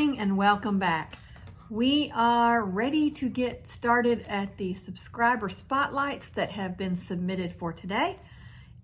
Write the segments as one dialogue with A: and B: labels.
A: morning and welcome back. We are ready to get started at the subscriber spotlights that have been submitted for today.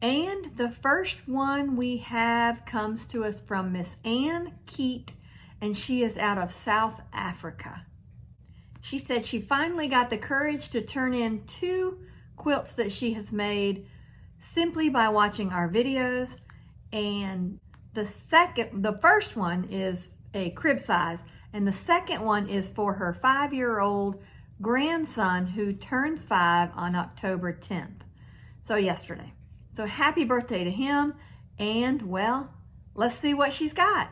A: And the first one we have comes to us from Miss Angie C, and she is out of South Africa. She said she finally got the courage to turn in 2 quilts that she has made simply by watching our videos. And the first one is a crib size, and the second one is for her 5-year-old grandson who turns 5 on October 10th. So yesterday. So happy birthday to him, and well, let's see what she's got.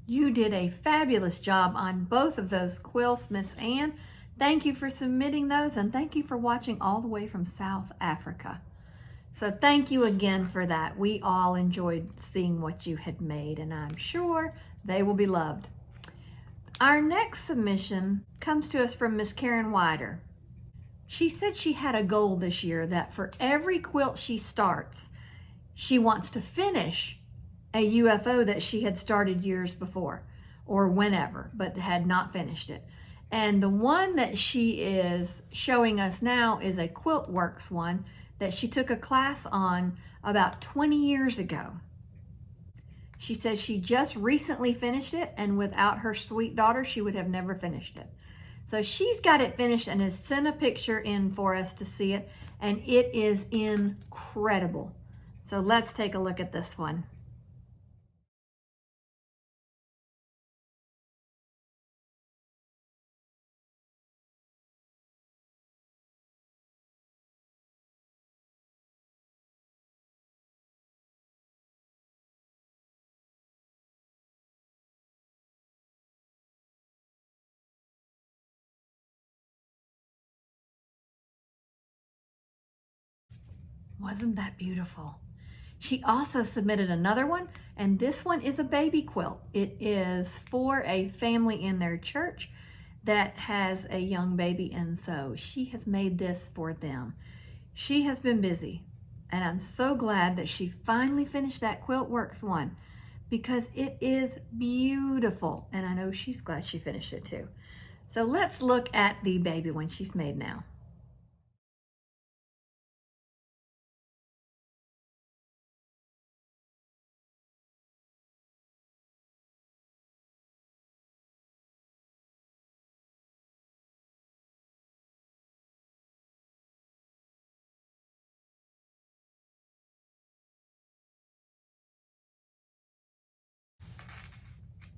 A: You did a fabulous job on both of those quilts, Miss Ann. Thank you for submitting those, and thank you for watching all the way from South Africa. So thank you again for that. We all enjoyed seeing what you had made, and I'm sure they will be loved. Our next submission comes to us from Miss Karen Wider. She said she had a goal this year that for every quilt she starts, she wants to finish a UFO that she had started years before or whenever, but had not finished it. And the one that she is showing us now is a Quilt Works one that she took a class on about 20 years ago. She says she just recently finished it, and without her sweet daughter, she would have never finished it. So she's got it finished and has sent a picture in for us to see it, and it is incredible. So let's take a look at this one. Wasn't that beautiful? She also submitted another one, and this one is a baby quilt. It is for a family in their church that has a young baby, and so she has made this for them. She has been busy, and I'm so glad that she finally finished that Quilt Works one because it is beautiful, and I know she's glad she finished it too. So let's look at the baby one she's made now.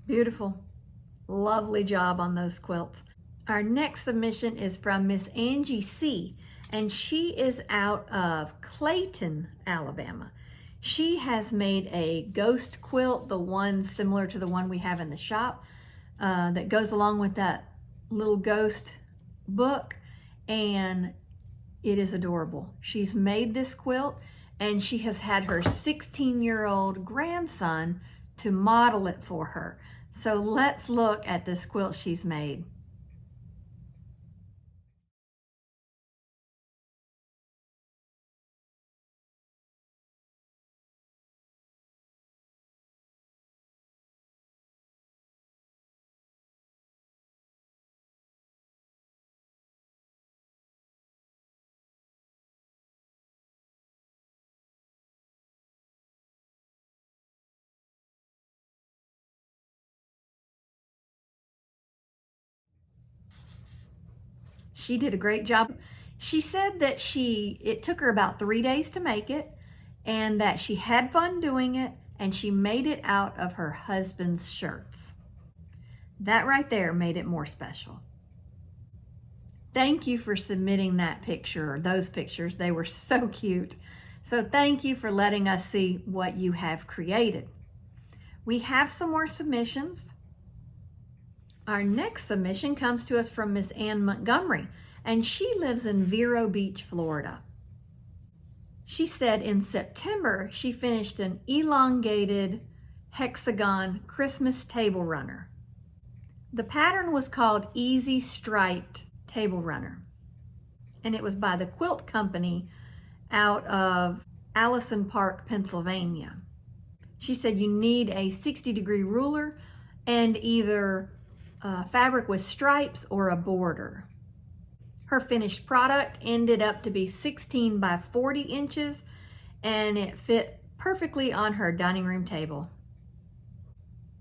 A: Beautiful. Lovely job on those quilts. Our next submission is from Miss Angie C, and she is out of Clayton, Alabama. She has made a ghost quilt, the one similar to the one we have in the shop, that goes along with that little ghost book, and it is adorable. She's made this quilt, and she has had her 16-year-old grandson to model it for her. So let's look at this quilt she's made. She did a great job. She said that it took her about 3 days to make it, and that she had fun doing it, and she made it out of her husband's shirts. That right there made it more special. Thank you for submitting that picture, or those pictures. They were so cute. So thank you for letting us see what you have created. We have some more submissions. Our next submission comes to us from Miss Ann Montgomery, and she lives in Vero Beach, Florida. She said in September, she finished an elongated hexagon Christmas table runner. The pattern was called Easy Striped Table Runner, and it was by the Quilt Company out of Allison Park, Pennsylvania. She said you need a 60-degree ruler and either fabric with stripes or a border. Her finished product ended up to be 16 by 40 inches, and it fit perfectly on her dining room table.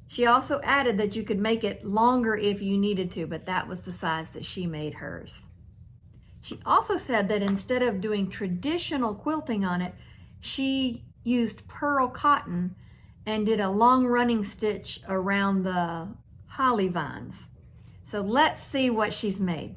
A: She also added that you could make it longer if you needed to, but that was the size that she made hers. She also said that instead of doing traditional quilting on it, she used pearl cotton and did a long running stitch around the holly vines. So let's see what she's made.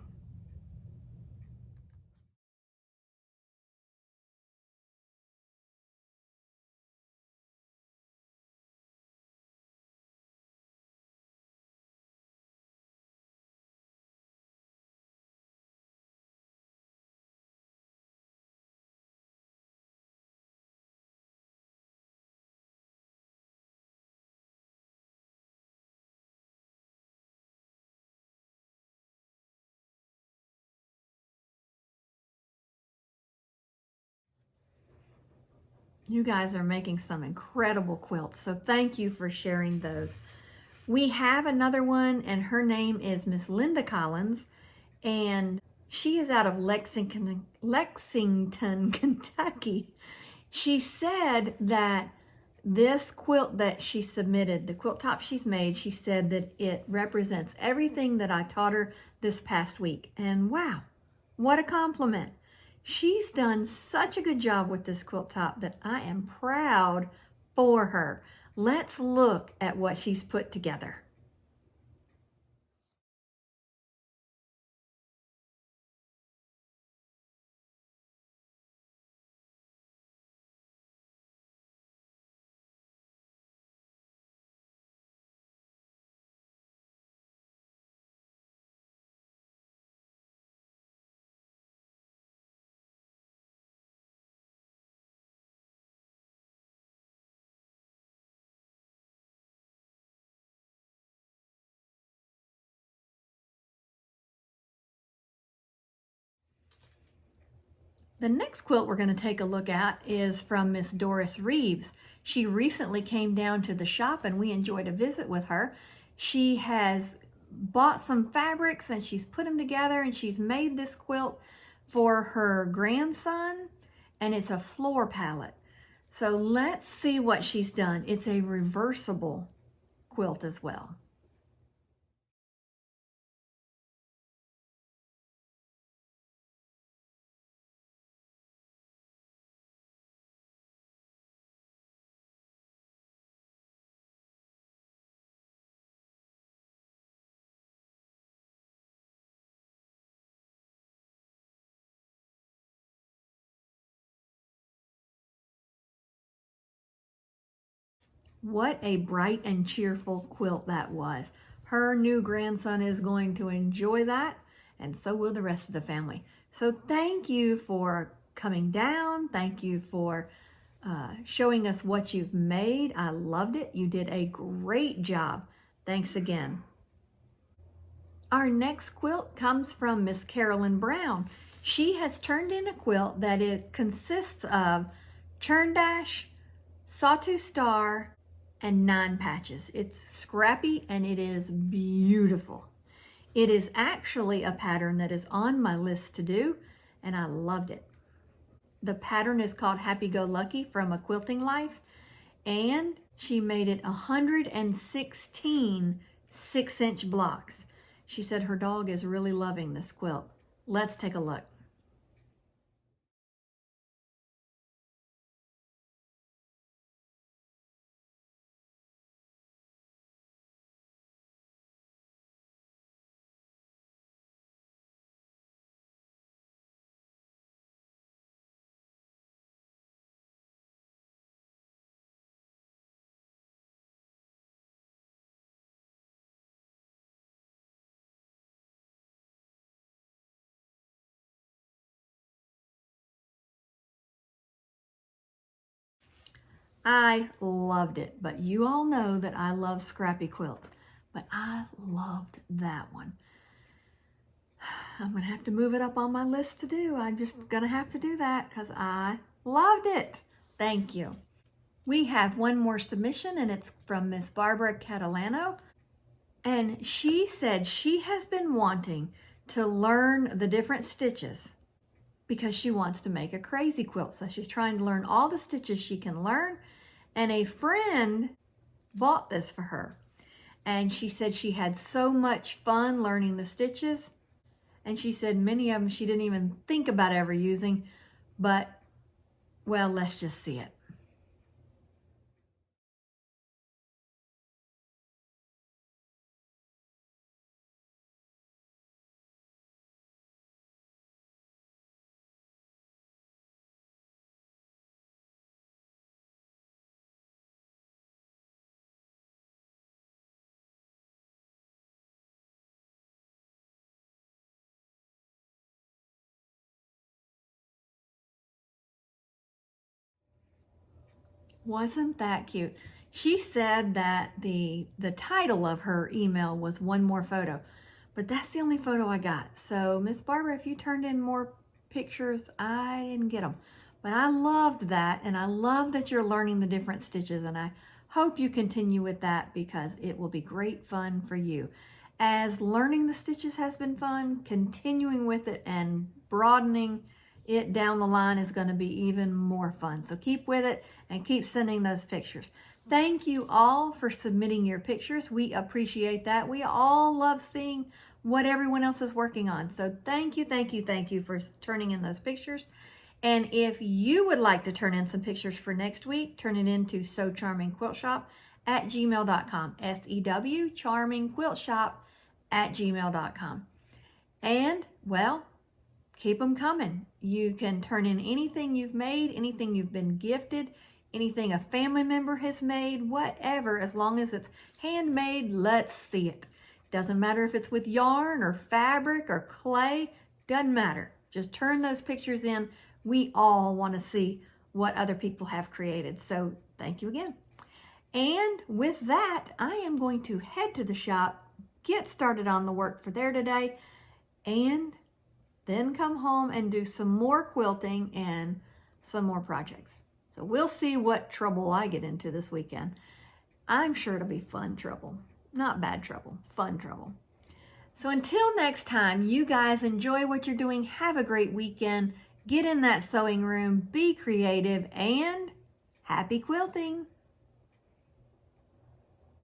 A: You guys are making some incredible quilts, so thank you for sharing those. We have another one, and her name is Miss Linda Collins, and she is out of Lexington, Kentucky. She said that this quilt that she submitted, the quilt top she's made, she said that it represents everything that I taught her this past week. And wow, what a compliment. She's done such a good job with this quilt top that I am proud for her. Let's look at what she's put together. The next quilt we're going to take a look at is from Miss Doris Reeves. She recently came down to the shop and we enjoyed a visit with her. She has bought some fabrics and she's put them together, and she's made this quilt for her grandson, and it's a floor palette. So let's see what she's done. It's a reversible quilt as well. What a bright and cheerful quilt that was. Her new grandson is going to enjoy that, and so will the rest of the family. So thank you for coming down. Thank you for showing us what you've made. I loved it. You did a great job. Thanks again. Our next quilt comes from Miss Carolyn Brown. She has turned in a quilt that it consists of churn dash, sawtooth star, and 9 patches. It's scrappy and it is beautiful. It is actually a pattern that is on my list to do, and I loved it. The pattern is called Happy Go Lucky from A Quilting Life, and she made it 116 6-inch blocks. She said her dog is really loving this quilt. Let's take a look. I loved it, but you all know that I love scrappy quilts, but I loved that one. I'm going to have to move it up on my list to do. I'm just going to have to do that because I loved it. Thank you. We have one more submission, and it's from Miss Barbara Catalano. And she said she has been wanting to learn the different stitches because she wants to make a crazy quilt. So she's trying to learn all the stitches she can learn. And a friend bought this for her. And she said she had so much fun learning the stitches. And she said many of them she didn't even think about ever using. But, well, let's just see it. Wasn't that cute? She said that the title of her email was One More Photo, but that's the only photo I got. So Miss Barbara, if you turned in more pictures, I didn't get them. But I loved that, and I love that you're learning the different stitches, and I hope you continue with that because it will be great fun for you. As learning the stitches has been fun, continuing with it and broadening it down the line is going to be even more fun. So keep with it and keep sending those pictures. Thank you all for submitting your pictures. We appreciate that. We all love seeing what everyone else is working on. So thank you, thank you, thank you for turning in those pictures. And if you would like to turn in some pictures for next week, turn it into sewcharmingquiltshop@gmail.com. SEW charmingquiltshop@gmail.com. And, well, keep them coming. You can turn in anything you've made, anything you've been gifted, anything a family member has made, whatever, as long as it's handmade, let's see it. Doesn't matter if it's with yarn or fabric or clay, doesn't matter. Just turn those pictures in. We all want to see what other people have created. So thank you again. And with that, I am going to head to the shop, get started on the work for there today, and then come home and do some more quilting and some more projects. So we'll see what trouble I get into this weekend. I'm sure it'll be fun trouble. Not bad trouble, fun trouble. So until next time, you guys enjoy what you're doing. Have a great weekend. Get in that sewing room, be creative, and happy quilting.